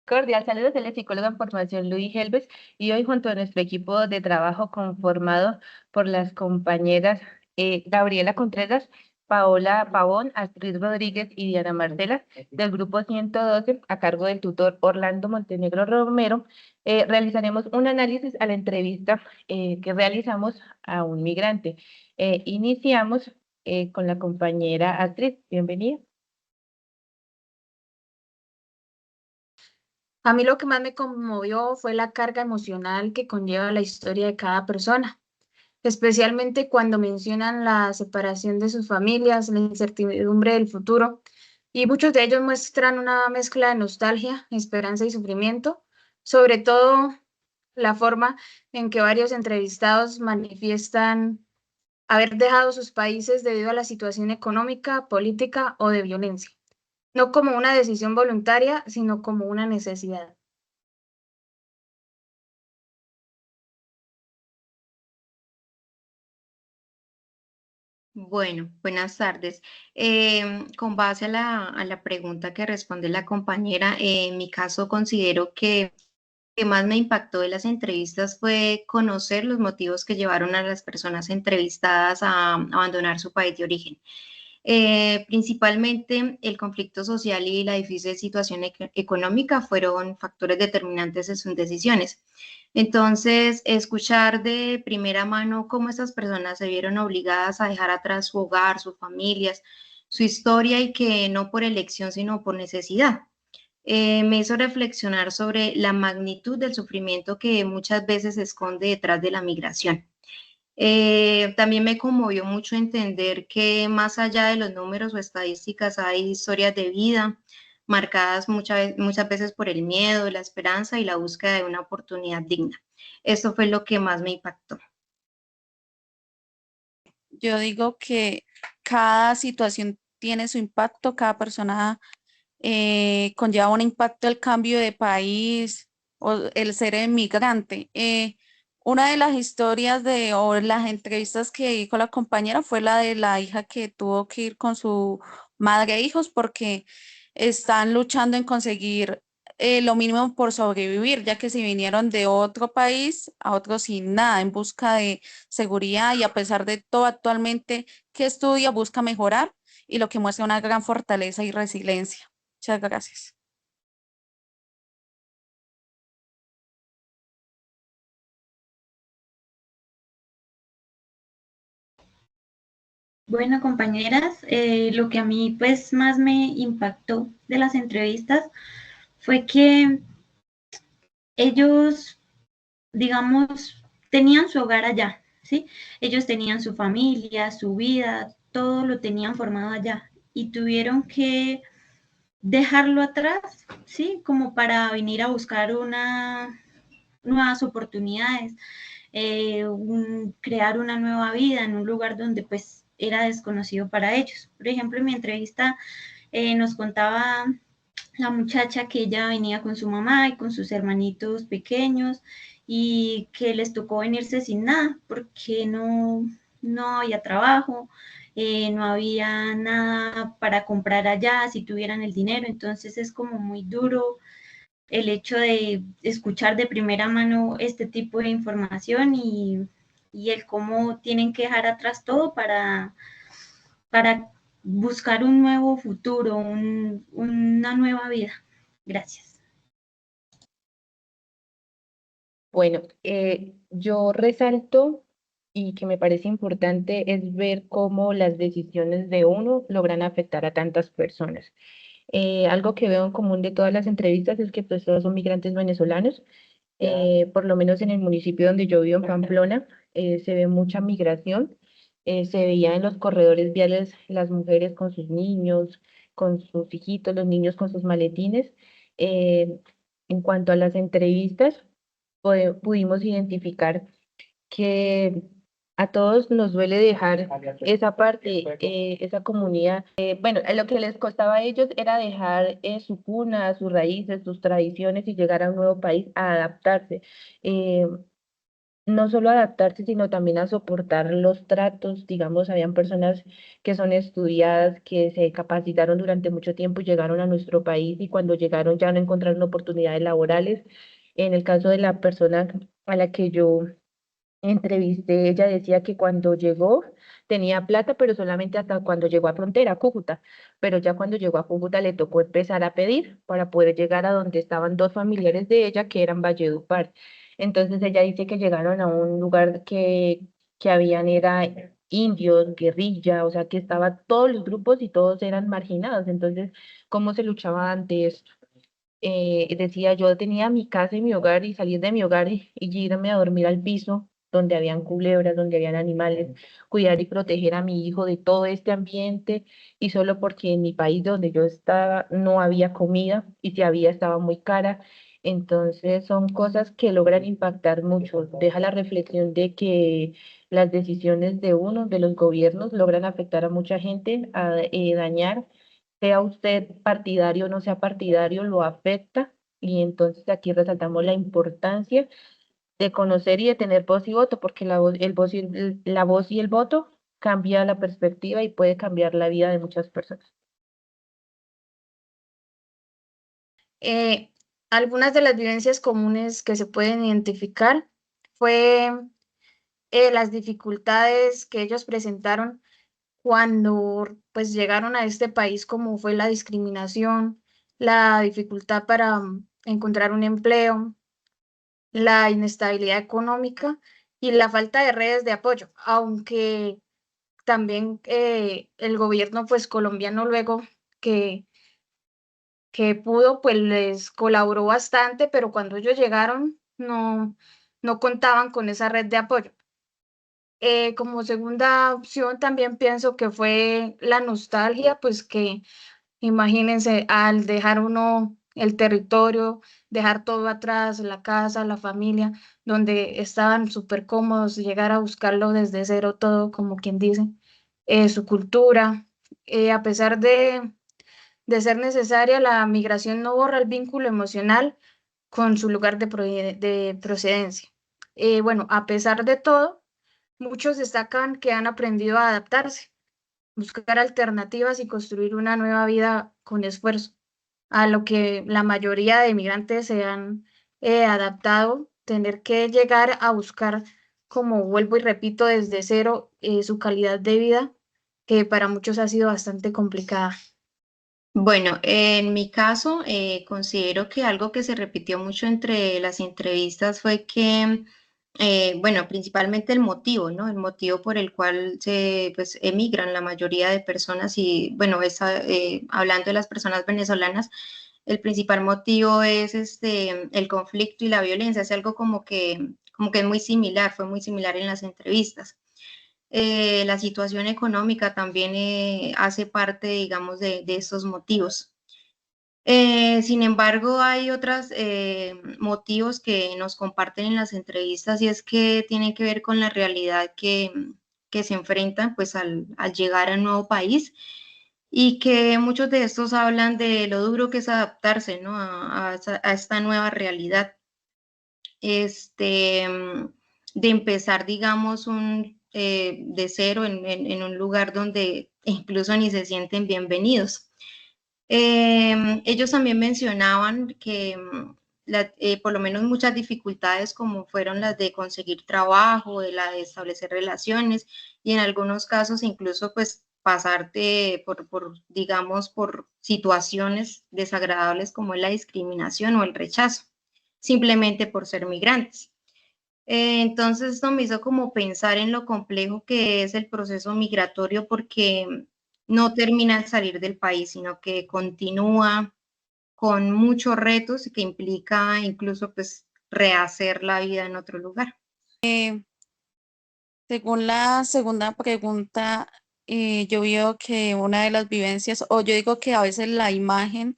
Cordial saludos, soy la psicóloga en formación Luis Helves y hoy junto a nuestro equipo de trabajo conformado por las compañeras Gabriela Contreras, Paola Pavón, Astrid Rodríguez y Diana Marcela del grupo 112 a cargo del tutor Orlando Montenegro Romero, realizaremos un análisis a la entrevista que realizamos a un migrante. Iniciamos con la compañera Astrid, bienvenida. A mí lo que más me conmovió fue la carga emocional que conlleva la historia de cada persona, especialmente cuando mencionan la separación de sus familias, la incertidumbre del futuro, y muchos de ellos muestran una mezcla de nostalgia, esperanza y sufrimiento, sobre todo la forma en que varios entrevistados manifiestan haber dejado sus países debido a la situación económica, política o de violencia, no como una decisión voluntaria, sino como una necesidad. Bueno, buenas tardes. Con base a la pregunta que responde la compañera, en mi caso considero que lo que más me impactó de las entrevistas fue conocer los motivos que llevaron a las personas entrevistadas a abandonar su país de origen. Principalmente el conflicto social y la difícil situación económica fueron factores determinantes en sus decisiones. Entonces, escuchar de primera mano cómo estas personas se vieron obligadas a dejar atrás su hogar, sus familias, su historia y que no por elección, sino por necesidad. Me hizo reflexionar sobre la magnitud del sufrimiento que muchas veces se esconde detrás de la migración. También me conmovió mucho entender que más allá de los números o estadísticas hay historias de vida marcadas muchas veces por el miedo, la esperanza y la búsqueda de una oportunidad digna. Esto fue lo que más me impactó. Yo digo que cada situación tiene su impacto, cada persona conlleva un impacto el cambio de país o el ser emigrante. Una de las historias o las entrevistas que dijo la compañera fue la de la hija que tuvo que ir con su madre e hijos porque están luchando en conseguir lo mínimo por sobrevivir, ya que se vinieron de otro país a otro sin nada, en busca de seguridad y a pesar de todo actualmente que estudia, busca mejorar y lo que muestra una gran fortaleza y resiliencia. Muchas gracias. Bueno, compañeras, lo que a mí pues más me impactó de las entrevistas fue que ellos, digamos, tenían su hogar allá, ¿sí? Ellos tenían su familia, su vida, todo lo tenían formado allá y tuvieron que dejarlo atrás, ¿sí? Como para venir a buscar nuevas oportunidades, crear una nueva vida en un lugar donde pues era desconocido para ellos. Por ejemplo, en mi entrevista nos contaba la muchacha que ella venía con su mamá y con sus hermanitos pequeños y que les tocó venirse sin nada porque no había trabajo, no había nada para comprar allá si tuvieran el dinero, entonces es como muy duro el hecho de escuchar de primera mano este tipo de información y el cómo tienen que dejar atrás todo para buscar un nuevo futuro, una nueva vida. Gracias. Bueno, yo resalto y que me parece importante es ver cómo las decisiones de uno logran afectar a tantas personas. Algo que veo en común de todas las entrevistas es que pues todos son migrantes venezolanos. Por lo menos en el municipio donde yo vivo, en Pamplona, se ve mucha migración. Se veía en los corredores viales las mujeres con sus niños, con sus hijitos, los niños con sus maletines. Eh, en cuanto a las entrevistas, pudimos identificar que a todos nos duele dejar esa parte, esa comunidad. Bueno, lo que les costaba a ellos era dejar su cuna, sus raíces, sus tradiciones y llegar a un nuevo país a adaptarse. Eh, no solo adaptarse, sino también a soportar los tratos. Digamos, habían personas que son estudiadas, que se capacitaron durante mucho tiempo y llegaron a nuestro país y cuando llegaron ya no encontraron oportunidades laborales. En el caso de la persona a la que yo entrevisté, ella decía que cuando llegó tenía plata, pero solamente hasta cuando llegó a frontera, a Cúcuta. Pero ya cuando llegó a Cúcuta le tocó empezar a pedir para poder llegar a donde estaban dos familiares de ella, que eran Valledupar. Entonces ella dice que llegaron a un lugar que habían era indios, guerrilla, o sea que estaban todos los grupos y todos eran marginados. Entonces, ¿cómo se luchaba ante esto? Decía, yo tenía mi casa y mi hogar y salir de mi hogar y irme a dormir al piso donde habían culebras, donde habían animales, cuidar y proteger a mi hijo de todo este ambiente y solo porque en mi país donde yo estaba no había comida y si había estaba muy cara. Entonces son cosas que logran impactar mucho. Deja la reflexión de que las decisiones de uno, de los gobiernos, logran afectar a mucha gente, dañar sea usted partidario o no sea partidario, lo afecta y entonces aquí resaltamos la importancia de conocer y de tener voz y voto, porque la voz y el voto cambia la perspectiva y puede cambiar la vida de muchas personas. Algunas de las vivencias comunes que se pueden identificar fue las dificultades que ellos presentaron cuando pues llegaron a este país, como fue la discriminación, la dificultad para encontrar un empleo, la inestabilidad económica y la falta de redes de apoyo, aunque también el gobierno pues colombiano luego que, que pudo pues les colaboró bastante, pero cuando ellos llegaron no contaban con esa red de apoyo. Como segunda opción también pienso que fue la nostalgia, pues que imagínense al dejar uno el territorio, dejar todo atrás, la casa, la familia, donde estaban súper cómodos, llegar a buscarlo desde cero todo, como quien dice, su cultura. A pesar de ser necesaria, la migración no borra el vínculo emocional con su lugar de procedencia. Bueno, a pesar de todo, muchos destacan que han aprendido a adaptarse, buscar alternativas y construir una nueva vida con esfuerzo, a lo que la mayoría de migrantes se han adaptado, tener que llegar a buscar, como vuelvo y repito, desde cero su calidad de vida, que para muchos ha sido bastante complicada. Bueno, en mi caso, considero que algo que se repitió mucho entre las entrevistas fue que, bueno, principalmente el motivo, ¿no? El motivo por el cual se, pues, emigran la mayoría de personas y, bueno, hablando de las personas venezolanas, el principal motivo es el conflicto y la violencia. Es algo como que es muy similar, fue muy similar en las entrevistas. La situación económica también hace parte, digamos, de estos motivos. Sin embargo, hay otros motivos que nos comparten en las entrevistas y es que tienen que ver con la realidad que se enfrentan pues al llegar a un nuevo país y que muchos de estos hablan de lo duro que es adaptarse, ¿no? A esta nueva realidad. Este, de empezar, digamos, de cero en un lugar donde incluso ni se sienten bienvenidos. Ellos también mencionaban que por lo menos muchas dificultades como fueron las de conseguir trabajo, de la de establecer relaciones y en algunos casos incluso pues pasarte digamos, por situaciones desagradables como la discriminación o el rechazo, simplemente por ser migrantes. Entonces esto me hizo como pensar en lo complejo que es el proceso migratorio porque no termina al salir del país, sino que continúa con muchos retos que implica incluso pues rehacer la vida en otro lugar. Según la segunda pregunta, yo veo que una de las vivencias, o yo digo que a veces la imagen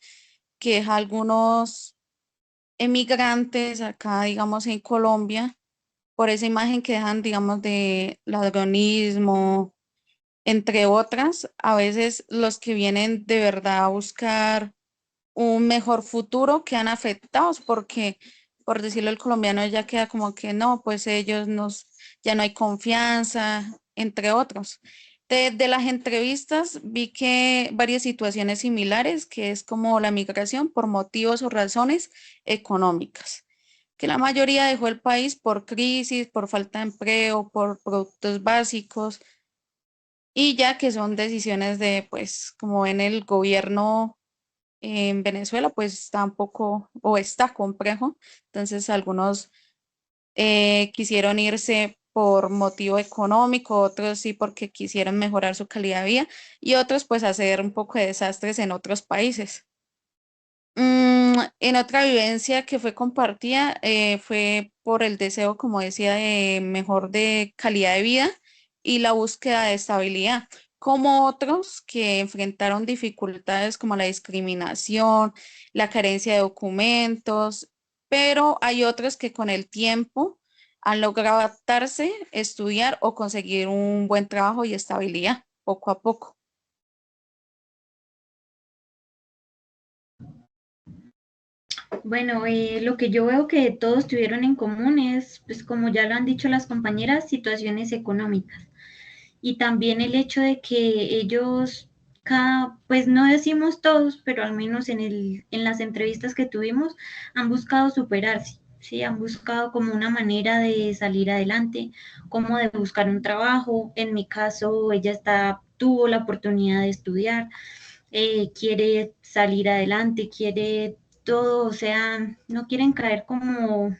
que deja algunos emigrantes acá, digamos, en Colombia, por esa imagen que dejan, digamos, de ladronismo, entre otras, a veces los que vienen de verdad a buscar un mejor futuro quedan afectados porque por decirlo el colombiano ya queda como que no, pues ya no hay confianza, entre otros. De las entrevistas vi que varias situaciones similares, que es como la migración por motivos o razones económicas, que la mayoría dejó el país por crisis, por falta de empleo, por productos básicos, y ya que son decisiones de, pues, como en el gobierno en Venezuela, pues está un poco o está complejo, entonces algunos quisieron irse por motivo económico, otros sí porque quisieron mejorar su calidad de vida y otros pues hacer un poco de desastres en otros países. En otra vivencia que fue compartida fue por el deseo, como decía, de mejor de calidad de vida y la búsqueda de estabilidad, como otros que enfrentaron dificultades como la discriminación, la carencia de documentos, pero hay otros que con el tiempo han logrado adaptarse, estudiar o conseguir un buen trabajo y estabilidad poco a poco. Bueno, lo que yo veo que todos tuvieron en común es, pues como ya lo han dicho las compañeras, situaciones económicas. Y también el hecho de que ellos, pues no decimos todos, pero al menos en las entrevistas que tuvimos, han buscado superarse, ¿sí? Han buscado como una manera de salir adelante, como de buscar un trabajo. En mi caso, tuvo la oportunidad de estudiar, quiere salir adelante, quiere todo, o sea, no quieren caer como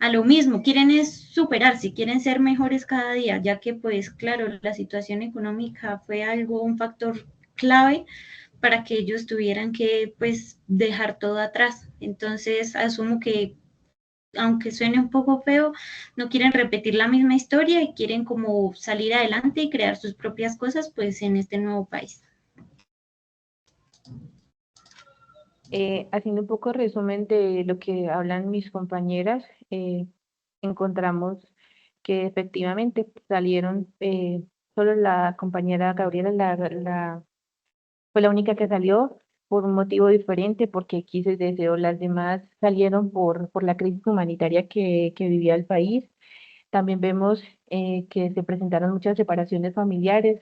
a lo mismo, quieren es superarse, quieren ser mejores cada día, ya que pues claro, la situación económica fue un factor clave para que ellos tuvieran que pues dejar todo atrás. Entonces asumo que aunque suene un poco feo, no quieren repetir la misma historia y quieren como salir adelante y crear sus propias cosas pues en este nuevo país. Haciendo un poco resumen de lo que hablan mis compañeras, encontramos que efectivamente salieron, solo la compañera Gabriela fue la única que salió por un motivo diferente, porque quiso y deseó. Las demás salieron por la crisis humanitaria que vivía el país. También vemos que se presentaron muchas separaciones familiares,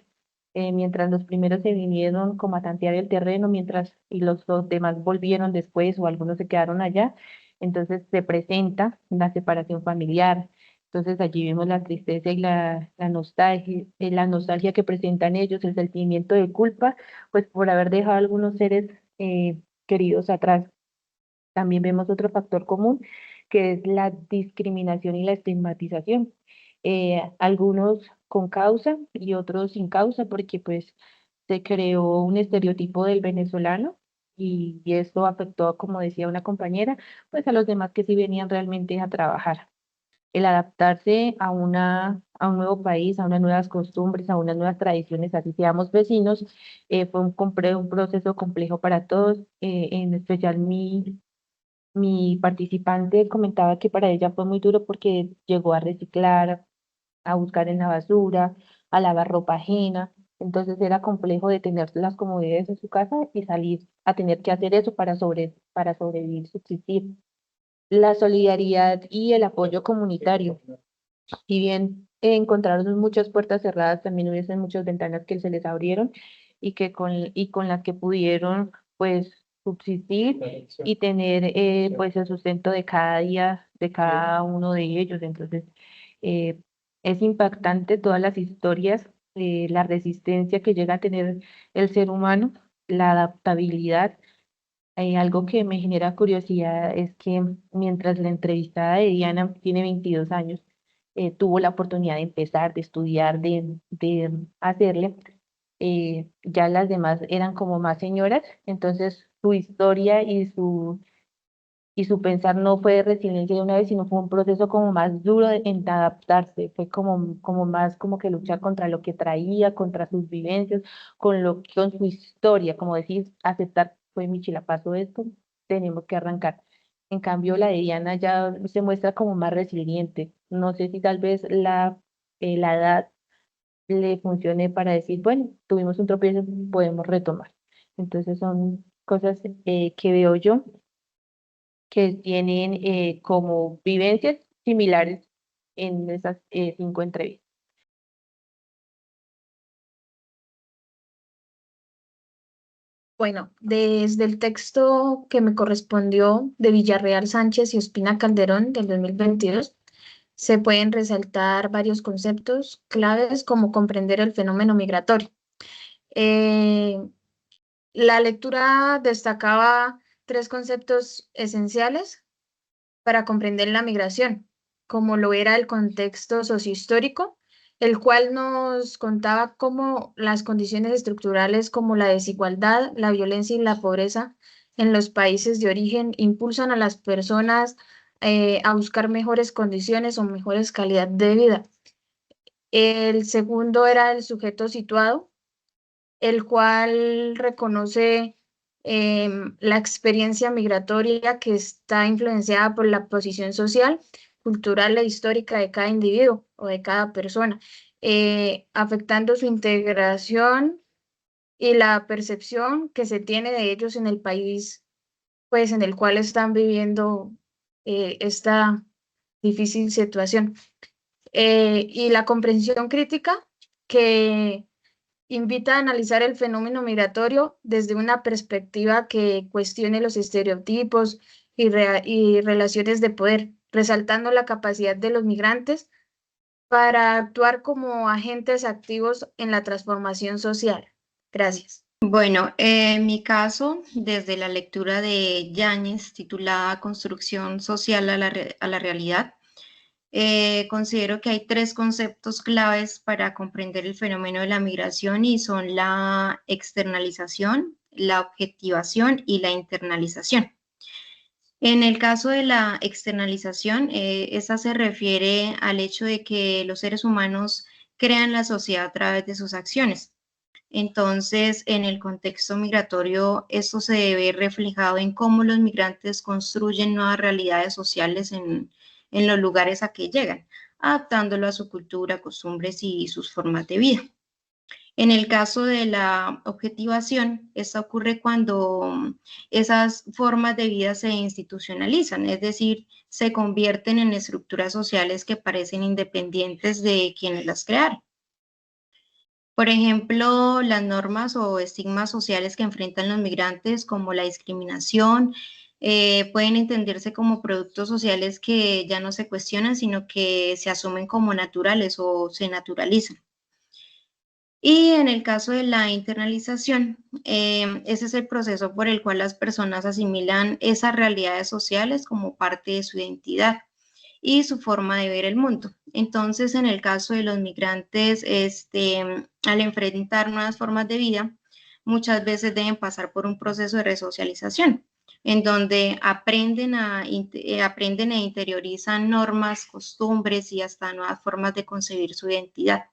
mientras los primeros se vinieron como a tantear el terreno, mientras y los dos demás volvieron después o algunos se quedaron allá. Entonces se presenta la separación familiar. Entonces allí vemos la tristeza y la nostalgia que presentan ellos, el sentimiento de culpa, pues por haber dejado algunos seres queridos atrás. También vemos otro factor común, que es la discriminación y la estigmatización. Algunos con causa y otros sin causa, porque pues se creó un estereotipo del venezolano y esto afectó, como decía una compañera, pues a los demás que sí venían realmente a trabajar. El adaptarse a un nuevo país, a unas nuevas costumbres, a unas nuevas tradiciones, así seamos vecinos, fue un proceso complejo para todos, en especial mi participante comentaba que para ella fue muy duro porque llegó a reciclar, a buscar en la basura, a lavar ropa ajena. Entonces era complejo de tener las comodidades en su casa y salir a tener que hacer eso para sobrevivir, subsistir. La solidaridad y el apoyo comunitario. Si bien encontraron muchas puertas cerradas, también hubiesen muchas ventanas que se les abrieron y con las que pudieron pues subsistir y tener pues el sustento de cada día de cada uno de ellos. Entonces eh, es impactante todas las historias, la resistencia que llega a tener el ser humano, la adaptabilidad. Algo que me genera curiosidad es que mientras la entrevistada de Diana tiene 22 años, tuvo la oportunidad de empezar, de estudiar, de hacerle, ya las demás eran como más señoras, entonces su historia y su pensar no fue de resiliencia de una vez, sino fue un proceso como más duro en adaptarse, fue como más como que luchar contra lo que traía, contra sus vivencias, con su historia, como decir, aceptar, fue Michi, la pasó esto, tenemos que arrancar. En cambio, la de Diana ya se muestra como más resiliente. No sé si tal vez la edad le funcione para decir, bueno, tuvimos un tropiezo, podemos retomar. Entonces son cosas que veo yo que tienen como vivencias similares en esas 5 entrevistas. Bueno, desde el texto que me correspondió de Villarreal Sánchez y Ospina Calderón del 2022, se pueden resaltar varios conceptos claves como comprender el fenómeno migratorio. Eh, la lectura destacaba 3 conceptos esenciales para comprender la migración, como lo era el contexto sociohistórico, el cual nos contaba cómo las condiciones estructurales como la desigualdad, la violencia y la pobreza en los países de origen impulsan a las personas a buscar mejores condiciones o mejores calidad de vida. El segundo era el sujeto situado, el cual reconoce la experiencia migratoria que está influenciada por la posición social, cultural e histórica de cada individuo o de cada persona, afectando su integración y la percepción que se tiene de ellos en el país, pues, en el cual están viviendo esta difícil situación. Y la comprensión crítica que invita a analizar el fenómeno migratorio desde una perspectiva que cuestione los estereotipos y relaciones de poder, resaltando la capacidad de los migrantes para actuar como agentes activos en la transformación social. Gracias. Bueno, en mi caso, desde la lectura de Yáñez, titulada Construcción social a la realidad, considero que hay 3 conceptos claves para comprender el fenómeno de la migración y son la externalización, la objetivación y la internalización. En el caso de la externalización, esta se refiere al hecho de que los seres humanos crean la sociedad a través de sus acciones. Entonces, en el contexto migratorio, esto se ve reflejado en cómo los migrantes construyen nuevas realidades sociales en los lugares a que llegan, adaptándolo a su cultura, costumbres y sus formas de vida. En el caso de la objetivación, esto ocurre cuando esas formas de vida se institucionalizan, es decir, se convierten en estructuras sociales que parecen independientes de quienes las crearon. Por ejemplo, las normas o estigmas sociales que enfrentan los migrantes, como la discriminación, pueden entenderse como productos sociales que ya no se cuestionan, sino que se asumen como naturales o se naturalizan. Y en el caso de la internalización, ese es el proceso por el cual las personas asimilan esas realidades sociales como parte de su identidad y su forma de ver el mundo. Entonces, en el caso de los migrantes, al enfrentar nuevas formas de vida, muchas veces deben pasar por un proceso de resocialización, en donde aprenden e interiorizan normas, costumbres y hasta nuevas formas de concebir su identidad.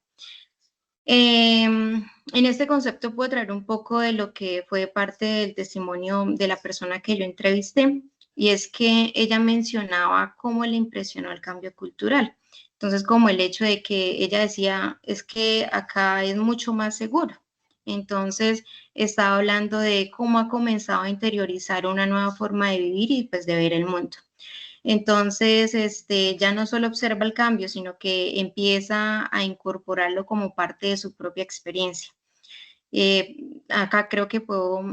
En este concepto puedo traer un poco de lo que fue parte del testimonio de la persona que yo entrevisté, y es que ella mencionaba cómo le impresionó el cambio cultural. Entonces, como el hecho de que ella decía, es que acá es mucho más seguro. Entonces, estaba hablando de cómo ha comenzado a interiorizar una nueva forma de vivir y pues de ver el mundo. Entonces, ya no solo observa el cambio, sino que empieza a incorporarlo como parte de su propia experiencia. Acá creo que puedo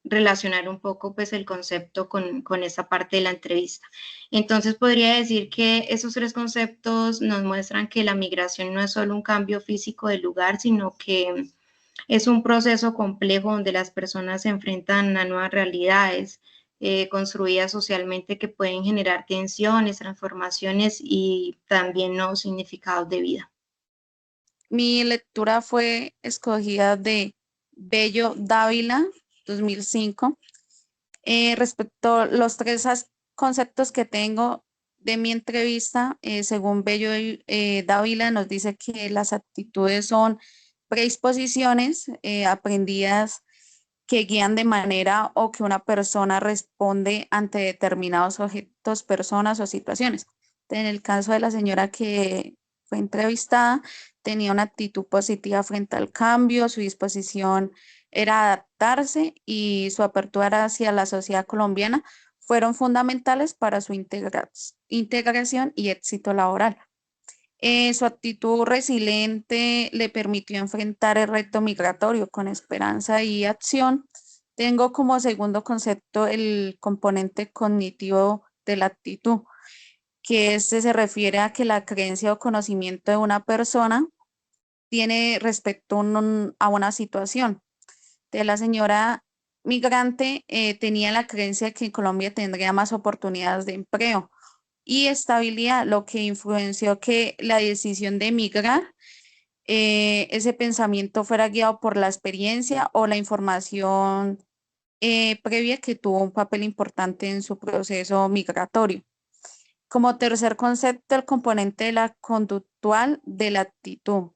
relacionar un poco pues el concepto con esa parte de la entrevista. Entonces podría decir que esos 3 conceptos nos muestran que la migración no es solo un cambio físico del lugar, sino que es un proceso complejo donde las personas se enfrentan a nuevas realidades construidas socialmente que pueden generar tensiones, transformaciones y también nuevos significados de vida. Mi lectura fue escogida de Bello Dávila, 2005. Respecto a los 3 conceptos que tengo de mi entrevista, según Bello Dávila nos dice que las actitudes son predisposiciones aprendidas que guían de manera o que una persona responde ante determinados objetos, personas o situaciones. En el caso de la señora que fue entrevistada, tenía una actitud positiva frente al cambio, su disposición era adaptarse y su apertura hacia la sociedad colombiana fueron fundamentales para su integración y éxito laboral. Su actitud resiliente le permitió enfrentar el reto migratorio con esperanza y acción. Tengo como segundo concepto el componente cognitivo de la actitud, que se refiere a que la creencia o conocimiento de una persona tiene respecto a una situación. De la señora migrante tenía la creencia de que en Colombia tendría más oportunidades de empleo y estabilidad, lo que influenció que la decisión de emigrar, ese pensamiento fuera guiado por la experiencia o la información previa que tuvo un papel importante en su proceso migratorio. Como tercer concepto, el componente de la conductual de la actitud.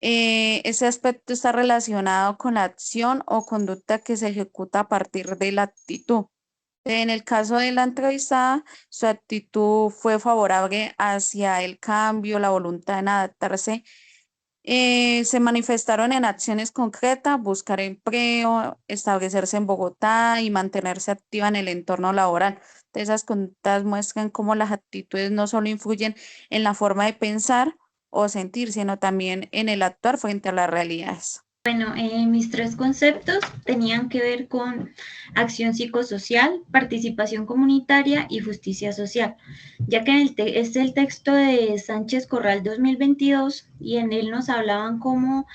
Ese aspecto está relacionado con la acción o conducta que se ejecuta a partir de la actitud. En el caso de la entrevistada, su actitud fue favorable hacia el cambio, la voluntad en adaptarse. Se manifestaron en acciones concretas, buscar empleo, establecerse en Bogotá y mantenerse activa en el entorno laboral. Esas conductas muestran cómo las actitudes no solo influyen en la forma de pensar o sentir, sino también en el actuar frente a las realidades. Bueno, mis tres conceptos tenían que ver con acción psicosocial, participación comunitaria y justicia social, ya que es el texto de Sánchez Corral 2022 y en él nos hablaban cómo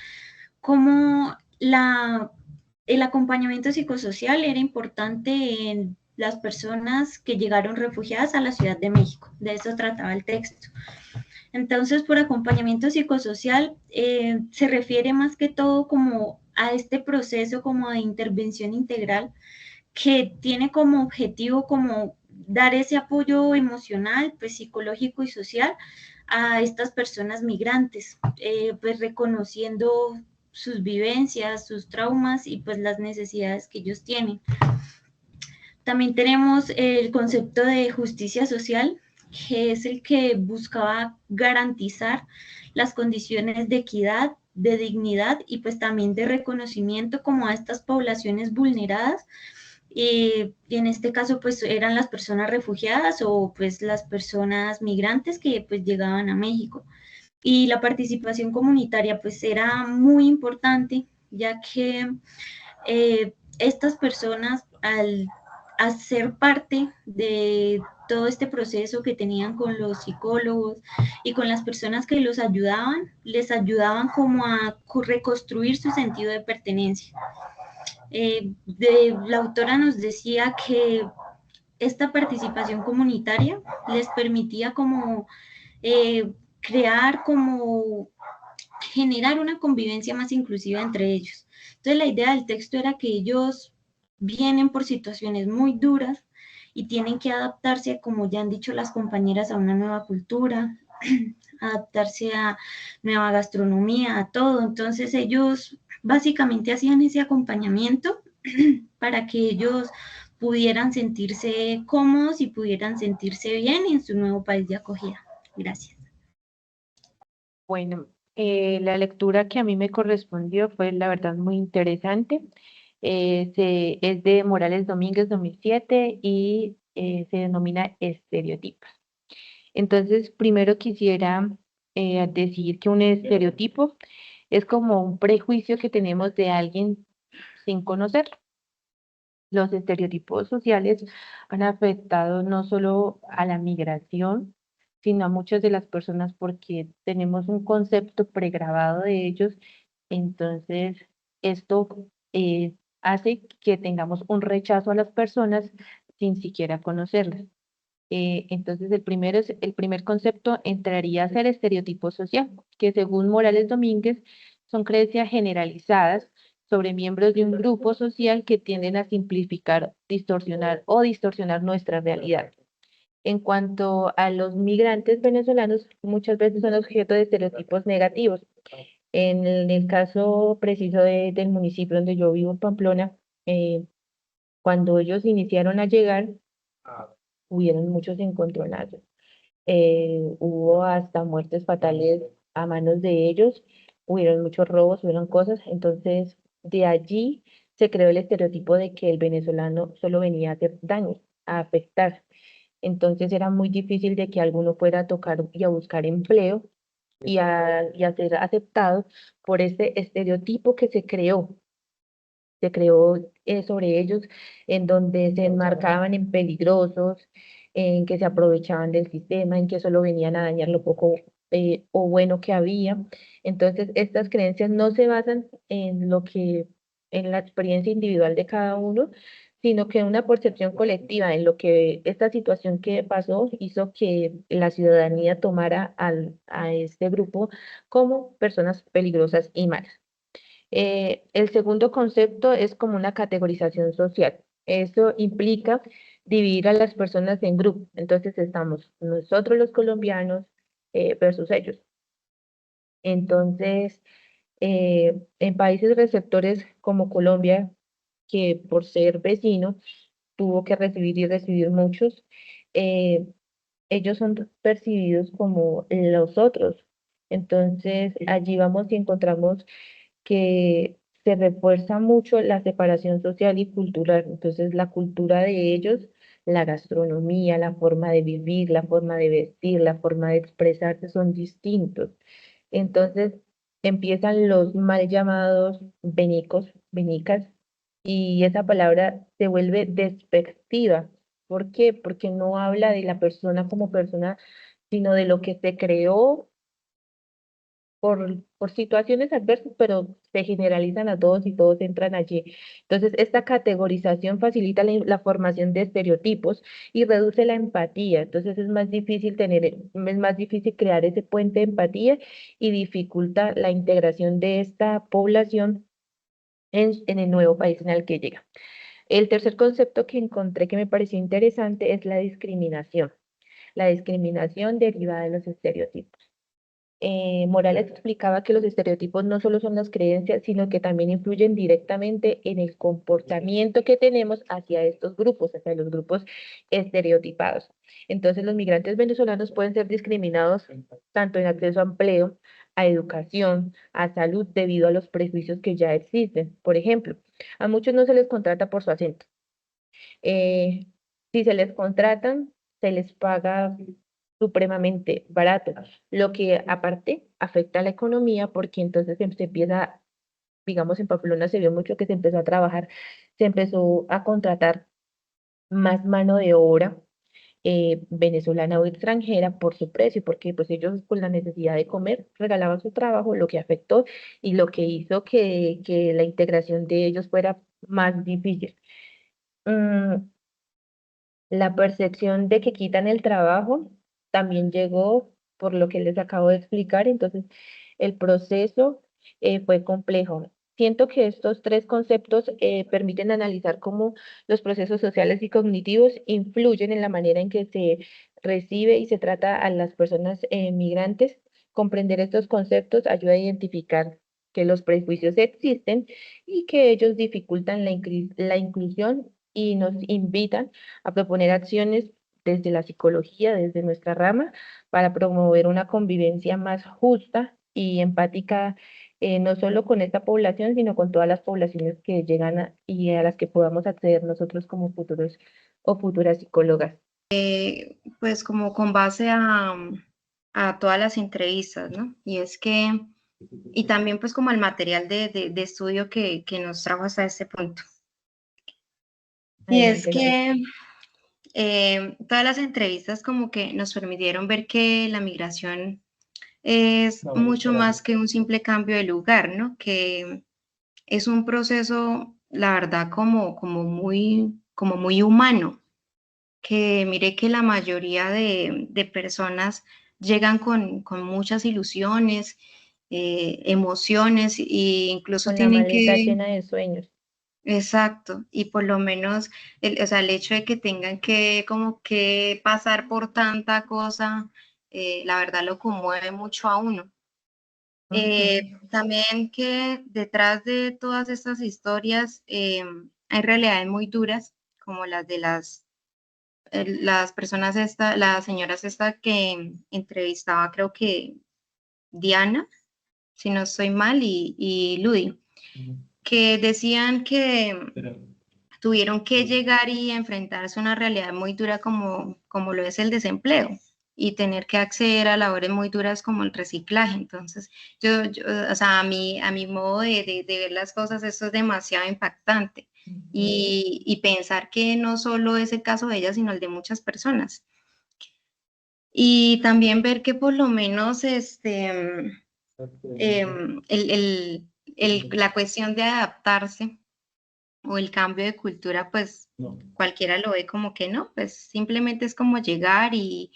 el acompañamiento psicosocial era importante en las personas que llegaron refugiadas a la Ciudad de México. De eso trataba el texto. Entonces, por acompañamiento psicosocial se refiere más que todo como a este proceso como de intervención integral que tiene como objetivo como dar ese apoyo emocional, pues psicológico y social a estas personas migrantes, pues reconociendo sus vivencias, sus traumas y pues las necesidades que ellos tienen. También tenemos el concepto de justicia social, que es el que buscaba garantizar las condiciones de equidad, de dignidad y pues también de reconocimiento como a estas poblaciones vulneradas. Y en este caso pues eran las personas refugiadas o pues las personas migrantes que pues llegaban a México. Y la participación comunitaria pues era muy importante, ya que estas personas al hacer parte de todo este proceso que tenían con los psicólogos y con las personas que los ayudaban, les ayudaban como a reconstruir su sentido de pertenencia. La autora nos decía que esta participación comunitaria les permitía como crear, como generar una convivencia más inclusiva entre ellos. Entonces la idea del texto era que ellos vienen por situaciones muy duras y tienen que adaptarse, como ya han dicho las compañeras, a una nueva cultura, adaptarse a nueva gastronomía, a todo. Entonces ellos básicamente hacían ese acompañamiento para que ellos pudieran sentirse cómodos y pudieran sentirse bien en su nuevo país de acogida. Gracias. Bueno, la lectura que a mí me correspondió fue la verdad muy interesante. Es de Morales Domínguez 2007 y se denomina Estereotipos. Entonces, primero quisiera decir que un estereotipo es como un prejuicio que tenemos de alguien sin conocer. Los estereotipos sociales han afectado no solo a la migración, sino a muchas de las personas porque tenemos un concepto pregrabado de ellos. Entonces, esto hace que tengamos un rechazo a las personas sin siquiera conocerlas. Entonces, el primer concepto entraría a ser estereotipo social, que según Morales Domínguez son creencias generalizadas sobre miembros de un grupo social que tienden a simplificar, distorsionar nuestra realidad. En cuanto a los migrantes venezolanos, muchas veces son objeto de estereotipos negativos. En el caso preciso del municipio donde yo vivo, Pamplona, cuando ellos iniciaron a llegar, hubieron muchos encontronazos. Hubo hasta muertes fatales a manos de ellos, hubieron muchos robos, hubieron cosas, entonces de allí se creó el estereotipo de que el venezolano solo venía a hacer daño. a afectar. Entonces era muy difícil de que alguno fuera a tocar y a buscar empleo y a ser aceptado por ese estereotipo que se creó sobre ellos, en donde se enmarcaban en peligrosos, en que se aprovechaban del sistema, en que solo venían a dañar lo poco o bueno que había. Entonces, estas creencias no se basan en en la experiencia individual de cada uno, sino que en una percepción colectiva, en lo que esta situación que pasó hizo que la ciudadanía tomara a este grupo como personas peligrosas y malas. El segundo concepto es como una categorización social. Eso implica dividir a las personas en grupos. Entonces estamos nosotros los colombianos versus ellos. Entonces, en países receptores como Colombia, que por ser vecino tuvo que recibir y recibir muchos, eh, ellos son percibidos como los otros. Entonces, allí vamos y encontramos que se refuerza mucho la separación social y cultural. Entonces, la cultura de ellos, la gastronomía, la forma de vivir, la forma de vestir, la forma de expresarse son distintos. Entonces, empiezan los mal llamados benicos, benicas, y esa palabra se vuelve despectiva. ¿Por qué? Porque no habla de la persona, sino de lo que se creó por situaciones adversas, pero se generalizan a todos y todos entran allí. Entonces, esta categorización facilita la formación de estereotipos y reduce la empatía. Entonces, es más difícil crear ese puente de empatía y dificulta la integración de esta población en el nuevo país en el que llega. El tercer concepto que encontré que me pareció interesante es la discriminación derivada de los estereotipos. Morales explicaba que los estereotipos no solo son las creencias, sino que también influyen directamente en el comportamiento que tenemos hacia estos grupos, hacia los grupos estereotipados. Entonces, los migrantes venezolanos pueden ser discriminados tanto en acceso a empleo, a educación, a salud, debido a los prejuicios que ya existen. Por ejemplo, a muchos no se les contrata por su acento. Eh, si se les contratan, se les paga supremamente barato, lo que aparte afecta a la economía porque entonces se empieza, digamos, en Pamplona se vio mucho que se empezó a trabajar, se empezó a contratar más mano de obra venezolana o extranjera por su precio, porque pues ellos con la necesidad de comer regalaban su trabajo, lo que afectó y lo que hizo que la integración de ellos fuera más difícil. Mm, la percepción de que quitan el trabajo también llegó por lo que les acabo de explicar, entonces el proceso fue complejo. Siento que estos tres conceptos permiten analizar cómo los procesos sociales y cognitivos influyen en la manera en que se recibe y se trata a las personas migrantes. Comprender estos conceptos ayuda a identificar que los prejuicios existen y que ellos dificultan la inclusión y nos invitan a proponer acciones desde la psicología, desde nuestra rama, para promover una convivencia más justa y empática, no solo con esta población, sino con todas las poblaciones que llegan y a las que podamos acceder nosotros como futuros o futuras psicólogas. Pues como con base a todas las entrevistas, ¿no? Y es que, y también pues como el material de estudio que nos trajo hasta este punto. Y es que todas las entrevistas como que nos permitieron ver que la migración es mucho más que un simple cambio de lugar, ¿no? Que es un proceso, la verdad, como muy humano, que mire que la mayoría de personas llegan con muchas ilusiones, emociones e incluso Con la tienen maleta que, llena de sueños. exacto, y por lo menos, o sea, el hecho de que tengan que como que pasar por tanta cosa, la verdad lo conmueve mucho a uno. También que detrás de todas estas historias hay realidades muy duras, como las de las personas las señoras que entrevistaba, creo que Diana, si no estoy mal, y Ludi, que decían que tuvieron que llegar y enfrentarse a una realidad muy dura como lo es el desempleo y tener que acceder a labores muy duras como el reciclaje. Entonces, o sea, a mi modo de ver las cosas, eso es demasiado impactante. Y pensar que no solo es el caso de ella, sino el de muchas personas. Y también ver que por lo menos la cuestión de adaptarse o el cambio de cultura, pues cualquiera lo ve como que no, pues simplemente es como llegar y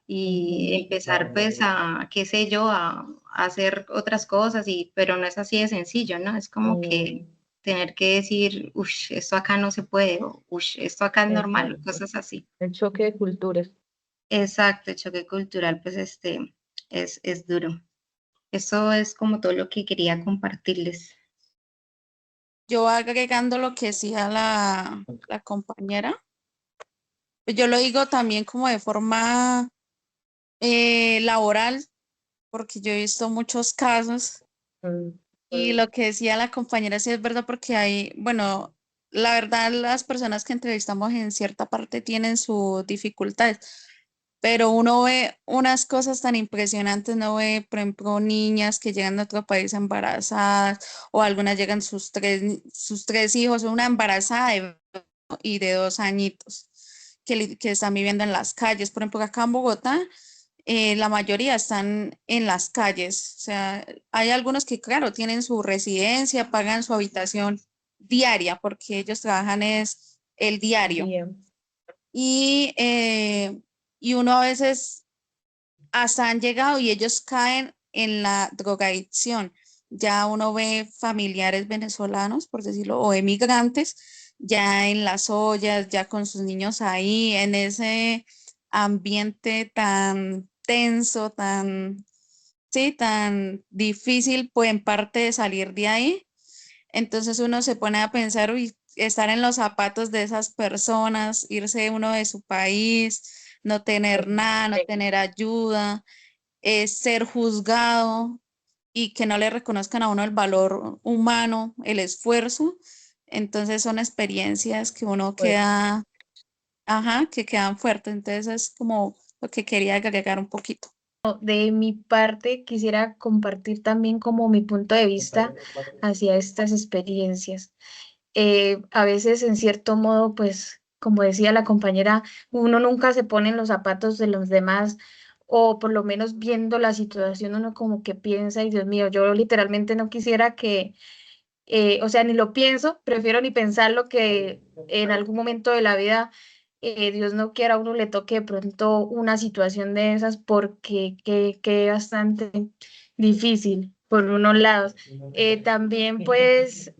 empezar pues a, qué sé yo, a hacer otras cosas, pero no es así de sencillo, ¿no? Es como que tener que decir, uff, esto acá no se puede, o uff, esto acá es normal, Exacto. cosas así. El choque de culturas. Exacto, el choque cultural pues es duro. Eso es como todo lo que quería compartirles. Yo agregando lo que decía la compañera, pues yo lo digo también como de forma laboral, porque yo he visto muchos casos y lo que decía la compañera sí es verdad porque hay, bueno, la verdad las personas que entrevistamos en cierta parte tienen sus dificultades, pero uno ve unas cosas tan impresionantes, no ve, por ejemplo, niñas que llegan de otro país embarazadas o algunas llegan sus tres hijos, una embarazada y de 2 añitos que están viviendo en las calles. Por ejemplo, acá en Bogotá, la mayoría están en las calles. O sea, hay algunos que, claro, tienen su residencia, pagan su habitación diaria porque ellos trabajan es el diario. Bien. Y uno a veces hasta han llegado y ellos caen en la drogadicción. Ya uno ve familiares venezolanos, por decirlo, o emigrantes, ya en las ollas, ya con sus niños ahí, en ese ambiente tan tenso, sí, tan difícil, pues en parte de salir de ahí. Entonces uno se pone a pensar, uy, estar en los zapatos de esas personas, irse uno de su país, no tener nada, no tener ayuda, ser juzgado y que no le reconozcan a uno el valor humano, el esfuerzo. Entonces son experiencias que uno Pues, queda, ajá, que quedan fuertes. Entonces es como lo que quería agregar un poquito. De mi parte, quisiera compartir también como mi punto de vista hacia estas experiencias. A veces, en cierto modo, pues, como decía la compañera, uno nunca se pone en los zapatos de los demás, o por lo menos viendo la situación, uno como que piensa, y Dios mío, yo literalmente no quisiera que, o sea, ni lo pienso, prefiero ni pensarlo que en algún momento de la vida, Dios no quiera, a uno le toque de pronto una situación de esas, porque que bastante difícil por unos lados. También pues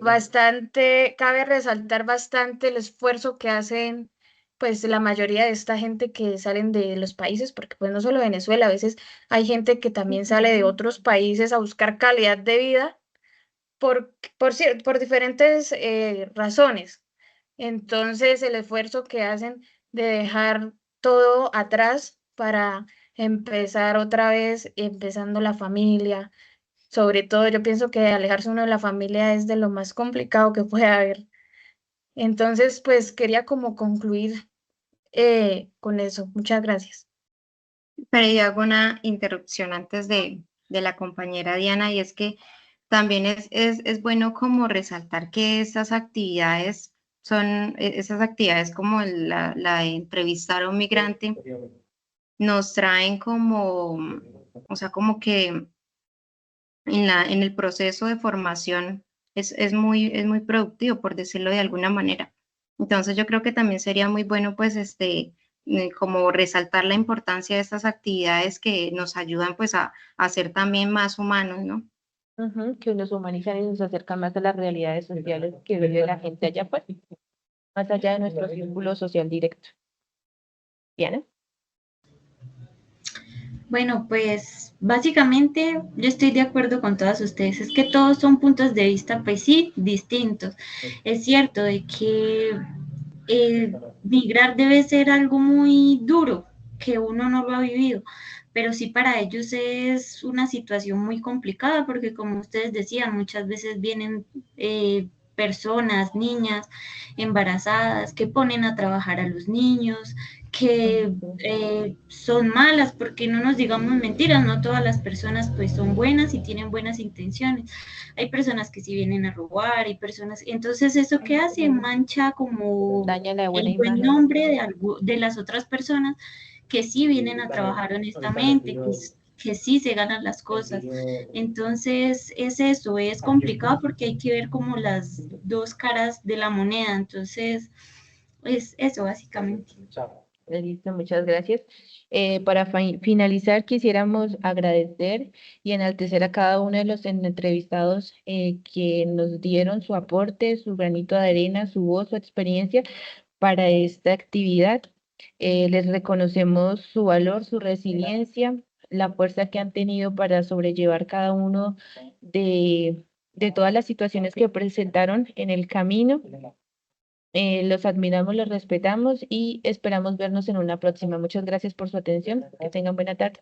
bastante, cabe resaltar bastante el esfuerzo que hacen pues la mayoría de esta gente que salen de los países, porque pues no solo Venezuela, a veces hay gente que también sale de otros países a buscar calidad de vida por diferentes razones. Entonces, el esfuerzo que hacen de dejar todo atrás para empezar otra vez, empezando la familia. Sobre todo, yo pienso que alejarse uno de la familia es de lo más complicado que puede haber. Entonces, pues quería como concluir con eso. Muchas gracias. Pero yo hago una interrupción antes de la compañera Diana, y es que también es bueno como resaltar que estas actividades son, esas actividades como la de entrevistar a un migrante, nos traen como, o sea, como que en el proceso de formación es muy productivo, por decirlo de alguna manera. Entonces yo creo que también sería muy bueno, pues, como resaltar la importancia de estas actividades que nos ayudan, pues, a ser también más humanos, ¿no? que nos humanizan y nos acercan más a las realidades sociales que vive la gente allá afuera, más allá de nuestro círculo social directo. ¿Diana? Bueno, pues básicamente yo estoy de acuerdo con todas ustedes. Es que todos son puntos de vista, pues sí, distintos. Es cierto de que migrar debe ser algo muy duro, que uno no lo ha vivido, pero sí para ellos es una situación muy complicada porque como ustedes decían, muchas veces vienen personas, niñas embarazadas que ponen a trabajar a los niños, que son malas, porque no nos digamos mentiras, no todas las personas pues son buenas y tienen buenas intenciones. Hay personas que sí vienen a robar, hay personas, entonces eso que hace mancha como Daña la buena el buen imagen. nombre de las otras personas que sí vienen a trabajar honestamente, que sí se ganan las cosas. Entonces, es eso, es complicado porque hay que ver como las dos caras de la moneda. Entonces, es eso básicamente. Listo, muchas gracias. Para finalizar, quisiéramos agradecer y enaltecer a cada uno de los entrevistados que nos dieron su aporte, su granito de arena, su voz, su experiencia para esta actividad. Les reconocemos su valor, su resiliencia, la fuerza que han tenido para sobrellevar cada uno de todas las situaciones que presentaron en el camino. Los admiramos, los respetamos y esperamos vernos en una próxima. Muchas gracias por su atención. Que tengan buena tarde.